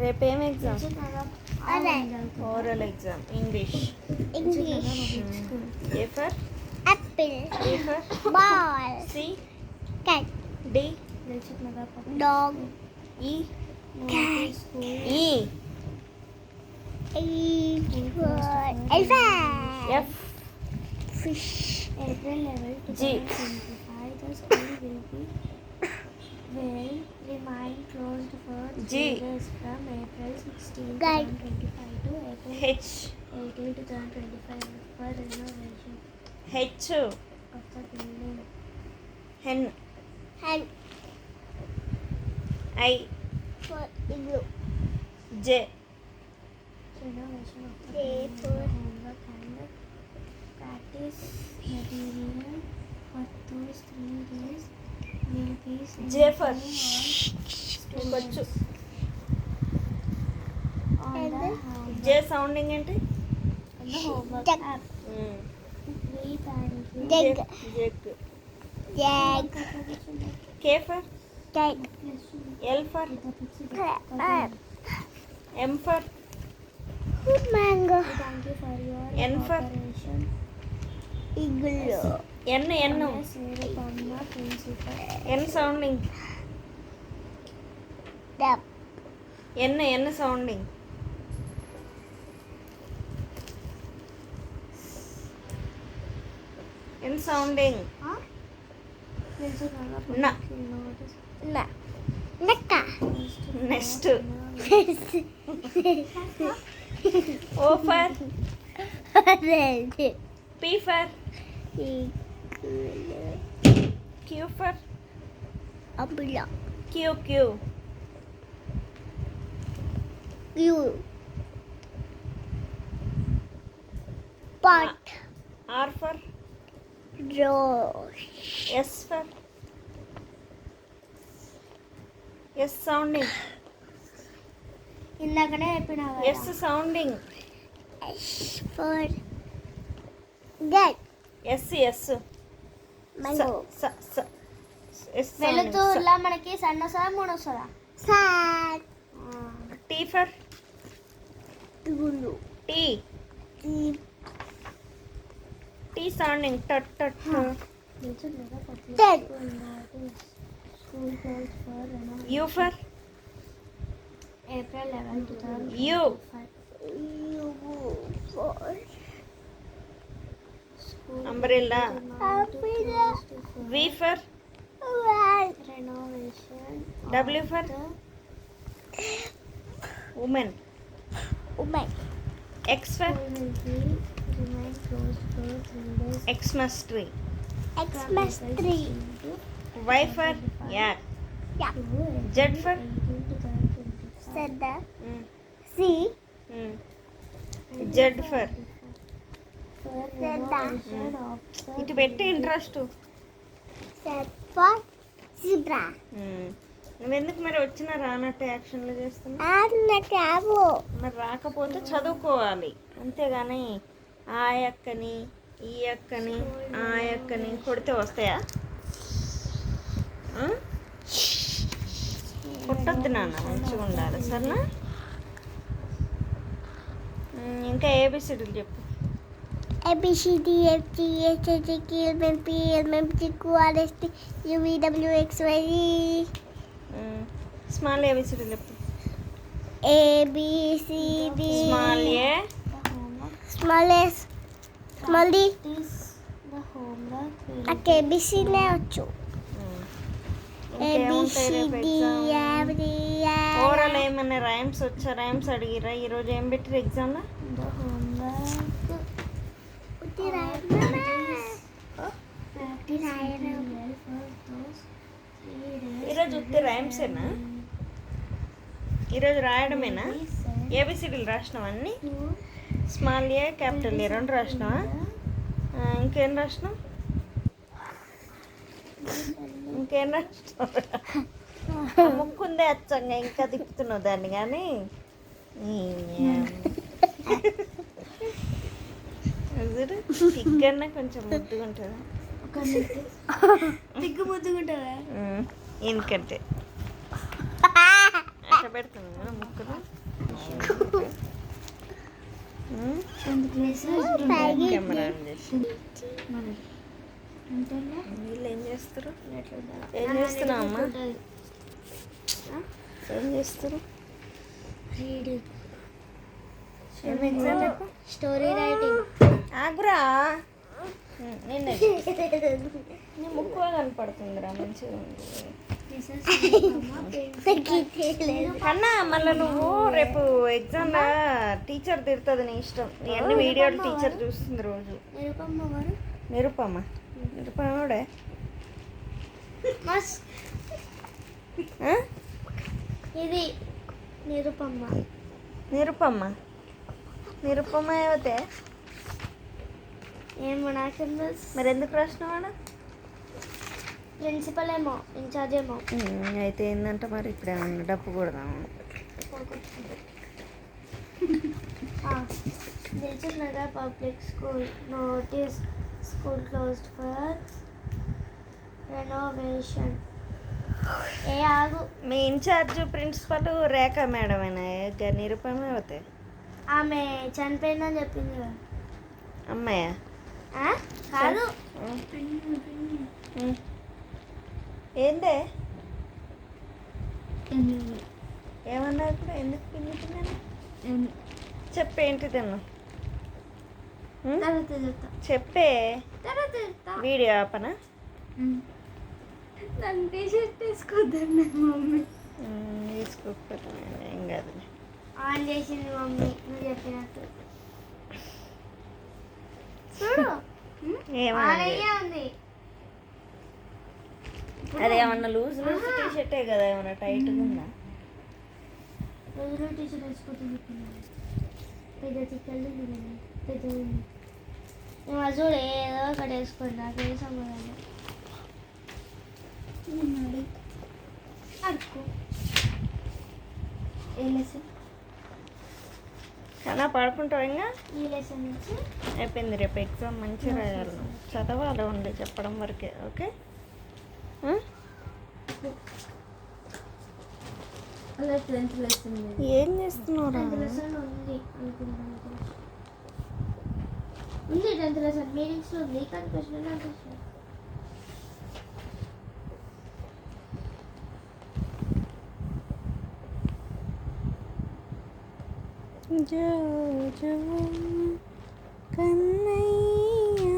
రేపేం exam? Oral exam. English. A for apple, B for ball, C cat, D dog, E cat, E elephant, F fish, April 11, G. 2025, the school will remain closed for G. 3 days from April 16, Guide. 2025 to April H 18, 2025 for renovation H of the building. Hen and I for igloo, J Renovation of the J building. for Homework and practice material for those 3 days will be sent J to for all ఇంకొచ్చు students. On And the then homework. J sounding ఏంటి? On the homework Jug. app. We thank you. Jug. Jug. jag, K for cat, L for crab, M for mango, We thank you for your N for? cooperation. igloo, N N Yes, Nirupamma, principal. N sounding duck, N sounding N sounding Principal of Na. public notice. na, naka, next O for orange, P for igloo, Q for umbrella, Q glue, pot, R for rose, S for S sounding ఇందాకనే చెప్పినావు కదా. S sounding S for get, S S mango, S వెలుతురులా మనకి సన్న వస్తుందా మూడు వస్తుందా? sad, T for blue, T deep, T sounding టట్ టట్ తెలుసులేదా public Ten. school notice. School closed for renovation. You for April 11, 2025. You. U for School Umbrella. will remain Umbrella. closed for V for one, renovation. W of for? the women woman, X for school will be remain closed for 3 days. Xmas tree Xmas tree, Y for yak yeah, Z for Sada, C, Z for Zebra, ఇటు పెట్టి interest Z for zebra, నువ్వెందుకు మరి వచ్చినా రానట్టు యాక్షన్లు చేస్తున్నా? and crab, మరి రాకపోతే చదువుకోవాలి అంతేగాని ఆ అక్కని ఈ అక్కని ఆ అక్కని కొడితే వస్తాయా? ఆ? కొట్టొద్దు నాన్న, మంచిగా ఉండాలి సరేనా? ఇంకా ఏబిసిడీలు చెప్పు. A B C D F G H I J K L M N P L M P Q R S T U V W X Y Z, small ఏబిసిడీలు చెప్పు. A B C D, small A small S, small D, The homework will నాకు ABCనే వచ్చు. A B C D F G overall ఏమైనా rhymes వచ్చా? Rhymes అడిగిరా ఈరోజు? ఏం పెట్టిరు ఎగ్జామ్లో? the homework practice material for those 3 days. ఈరోజు ఉత్తి రైమ్సేనా? ఈరోజు రాయడమేనా? ఏబిసిడీలు రాసినావు అన్నీ? స్మాల్ ఏ క్యాపిటల్ ఏ రెండు రాసినావా? ఇంకేం రాసినావు? ఇంకేం రాసినావు? ముక్కుందే అచ్చంగా ఇంకా తిప్పుతున్నావు దాన్ని కానీ. తిగ్గన్నా కొంచెం ముద్దుగా ఉంటుందా? దిగ్గు ముద్దుకుంటుందా? ఎందుకంటే అట్లా పెడుతుంది కదా ముక్కలు. కెమెరా ఆన్ చేసి వీళ్ళు ఏం చేస్తారు? ఏం చేస్తున్నావు అమ్మా? ఏం చేస్తారు? రీడింగ్, ఏం ఎగ్జామ్ చెప్పు. Story writing. ఆగురా, నిన్న నీ ముక్కు కనపడుతుందిరా, మంచిగా ఉంది కన్నా. మళ్ళీ నువ్వు రేపు ఎగ్జామ్లో టీచర్ తిడుతుంది, నీ ఇష్టం. నీ అన్ని వీడియోలు టీచర్ చూస్తుంది రోజు. నిరుపమ్మ నిరుపమ్మడే ఇది నిరుపమ్మ. నిరుపమ్మ నిరుపమ్మ అయితే ఏమో నాకేం తెలుసు. మరి ఎందుకు రాసినవాడు? ప్రిన్సిపల్ ఏమో, ఇన్ఛార్జ్ ఏమో. అయితే ఏంటంటే మరి ఇప్పుడు ఏమన్నా డప్పు కొడదాము. Dilsukh Nagar public school notice, school closed for renovation. ఏ ఆగు, మీ ఇన్ఛార్జ్ ప్రిన్సిపల్ రేఖ మేడం అయినా నిరుపమ అవుతాయి. ఆమె చనిపోయిందని చెప్పింది కదా. అమ్మాయ కాదు, ఏందే ఏమన్నా ఇప్పుడు ఎందుకు పిన్నుతున్నాను చెప్పేంటి తిన్నా తర్వాత చెప్తా. చెప్పే తర్వాత చెప్తా. వీడియో ఆపనా? నన్ను టీషర్ట్ తీసుకొద్దండి మమ్మీ. తీసుకోకపోతే ఏం కాదు. ఆన్ చేసింది మమ్మీ నువ్వు చెప్పినట్టు. చూడు ఆలయ్యే ఉంది. అది ఏమన్నా లూజ్ లూజ్ టీ షర్టే కదా, ఏమన్నా టైట్గా ఉందా? రోజులో టీషర్ట్ వేసుకుంటుంది. పెద్ద చిక్కలు పెద్ద మేము చూడు ఏదో ఒకటి వేసుకోండి, నాకేం సంబంధం. అడుకో ఏ లెసన్ చాలా పడుకుంటావు ఇంకా? ఈ లెసన్ నుంచి అయిపోయింది. రేపు ఎగ్జామ్ మంచిగా రాయాలి, చదవాలి ఉంది చెప్పడం వరకే. ఓకే అలా 10th లెసన్ ఏం చేస్తున్నావు? 10th లెసన్ ఉంది అనుకుంటున్నాను. ఉంది 10th లెసన్ మీనింగ్స్లో ఉంది, కానీ క్వశ్చన్ ఆన్సర్స్ జో జో కన్నయ్య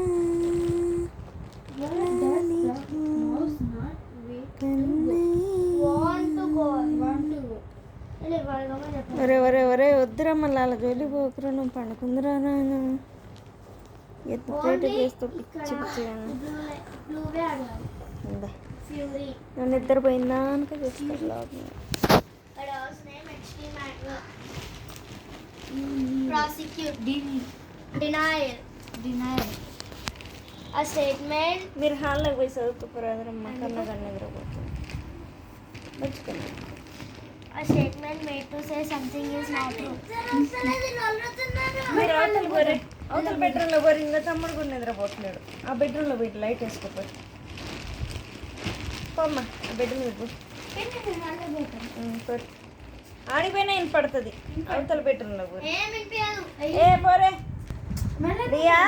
ఒరే ఒరే ఒరే వద్దురా, మళ్ళీ అలా జోలి పోకురా, నువ్వు పండుకుందిరా నాయన. ఎత్తుపేట చేస్తూ పిచ్చి పిచ్చిగా నన్ను ఇద్దరు పోయిందా అనుక చేస్తారు లోపల. Prosecute, denial, a statement. మీరు హాల్లోకి పోయి చదువుకోరాదరమ్మా, కన్నా కన్నా నిద్రపోతుంది. మర్చిపోయింది. A statement made to say something is not true. మీరు అవతల పోరే, అవతల బెడ్రూమ్లో పోరు. ఇంకా తమ్ముడు కూడా నిద్రపోతున్నాడు. ఆ బెడ్రూమ్లో పోయి లైట్ వేసుకోపోయి పోమ్మా, ఆ బెడ్రూమ్ పో. ఆడిపోయినా వినపడుతుంది. అవతల బెడ్రూమ్లో పోరు. ఏ పోరే రియా,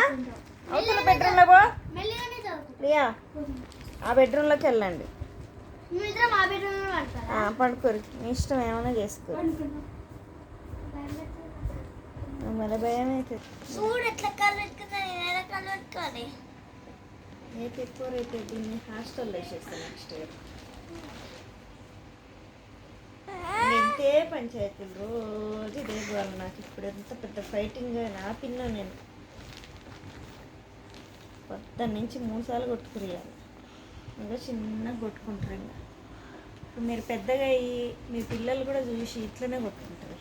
అవతల బెడ్రూమ్లో పో. రియా ఆ బెడ్రూమ్లోకి వెళ్ళండి. పడుకోరు, మీ ఇష్టం ఏమైనా చేసుకోరు. మళ్ళీ భయం అవుతుంది. రేపు ఎక్కువ రేపు దీన్ని హాస్టల్లో వేసేస్తాను నెక్స్ట్ ఇయర్. ఇంతే పంచాయతీలు రోజు ఇదే గోల. నాకు ఇప్పుడు ఎంత పెద్ద ఫైటింగ్ నా పిన్న. నేను పొద్దున్న నుంచి 3 సార్లు కొట్టుకురియాలి, ఇంకా చిన్నగా కొట్టుకుంటారు. ఇంకా ఇప్పుడు మీరు పెద్దగా అయ్యి మీ పిల్లలు కూడా చూసి ఇట్లనే కొట్టుకుంటారు.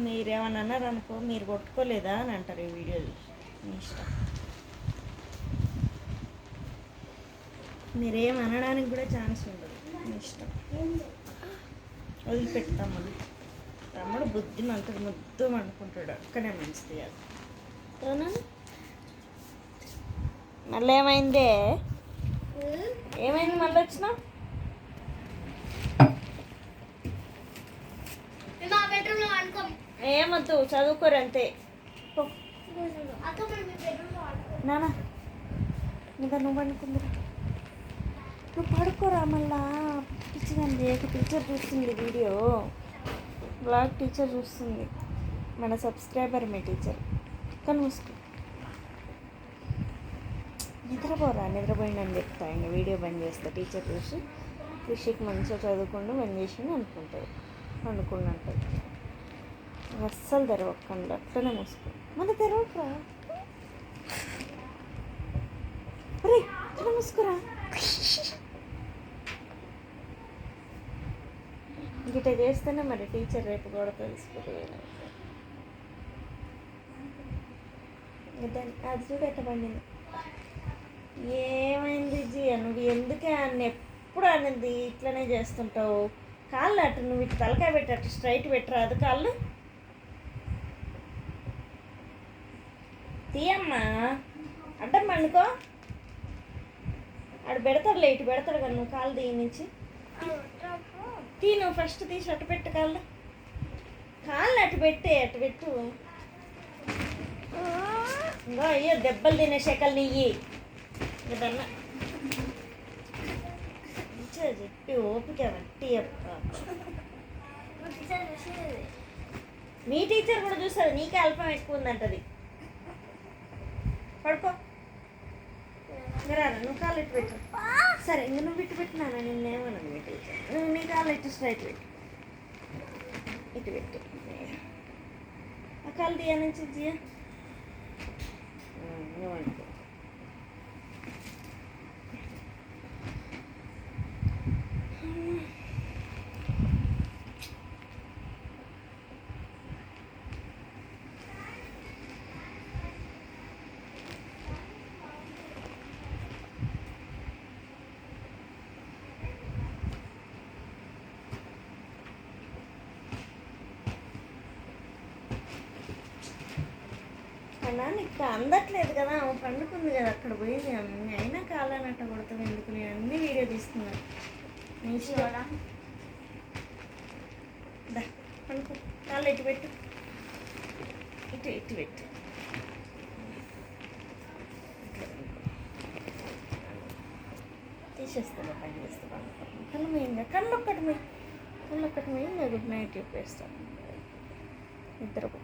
మీరేమన్నా అన్నారనుకో, మీరు కొట్టుకోలేదా అని అంటారు ఈ వీడియో చూసి. మీ ఇష్టం, మీరేమనడానికి కూడా ఛాన్స్ ఉండదు. మీ ఇష్టం, వదిలిపెట్టి తమ్ముడు. తమ్ముడు బుద్ధిమంతుడు, ముద్దు అనుకుంటాడు. అక్కడే మంచిది అది. అవునా? మళ్ళీ ఏమైందే? ఏమైంది మళ్ళీ వచ్చినావు? ఏమొద్దు చదువుకోరు అంతే. పో. అక్క మరి మీ బెడ్రూమ్లో ఆడుకో. నానా ఇంకా నువ్వు పడుకుందిరా, నువ్వు పడుకోరా మళ్ళా. పిచ్చిదండి ఒక టీచర్ చూస్తుంది వీడియో, బ్లాగ్ టీచర్ చూస్తుంది, మన సబ్స్క్రైబర్ మీ టీచర్. కానీ మూసుకో, నిద్రపోరా, నిద్రపోయిందని చెప్తా. ఇంకా వీడియో బంద్ చేస్తా. టీచర్ చూసి కృషికి మంచిగా చదువుకుండా బంద్ చేసి అనుకుంటాడు, అనుకున్నట్టు. అస్సలు తెరవకండి, అట్లనే మూసుకో. మళ్ళీ తెరవకరా, అరే అట్లా మూసుకురా. గిట్ట చేస్తేనే మరి టీచర్ రేపు కూడా తెలిసిపోతుంది. అది చూడు ఎట్ట పండింది. ఏమైంది జియా, నువ్వు ఎందుకే అన్న ఎప్పుడు అనేది ఇట్లనే చేస్తుంటావు. కాళ్ళు అటు నువ్వు ఇటు తలకాయ పెట్టి అటు స్ట్రైట్ పెట్టరాదు కాళ్ళు. తీయమ్మా, అడ్డం పండుకో. ఆడు పెడతాడులే, ఇటు పెడతాడు కదా, నువ్వు కాళ్ళు తీయ నుంచి తీ. నువ్వు ఫస్ట్ తీసి అటు పెట్టు కాళ్ళు, కాళ్ళు అటు పెట్టే, అటు పెట్టు. ఇంకో అయ్యో దెబ్బలు తినే శకలు నెయ్యి ఏదన్నా మంచిగా చెప్పి ఓపిక బట్టి. మీ టీచర్ కూడా చూస్తుంది, నీకే అల్పం ఎక్కువ ఉందంటది. పడుకో. రా, నువ్వు కాళ్ళు ఇటు పెట్టు. సరే ఇంక నువ్వు ఇటు పెట్టినానా, నిన్నేమన్నాను మీ టీచర్. నువ్వు నీ కాళ్ళు ఇటు స్ట్రైట్ పెట్టు, ఇటు పెట్టు. ఆ కాళ్ళు తీయ నుంచి జియా నువ్వు. అన్నా నీకు అందట్లేదు కదా, పండుకుంది కదా అక్కడ పోయింది. అయినా కాళ్ళనట్ట కొడతాం ఎందుకు, నేను అన్ని వీడియో తీస్తున్నాను. మంచిగా పండుకో, కాళ్ళు ఇటు పెట్టు, ఇటు ఇటు పెట్టు. తీసేస్తాను, పని చేస్తా. కళ్ళు పోయిందా, కళ్ళు ఒక్కటి పోయి, కళ్ళు ఒక్కటి పోయి గుడ్ నైట్ చెప్పేస్తాను. నిద్రపో.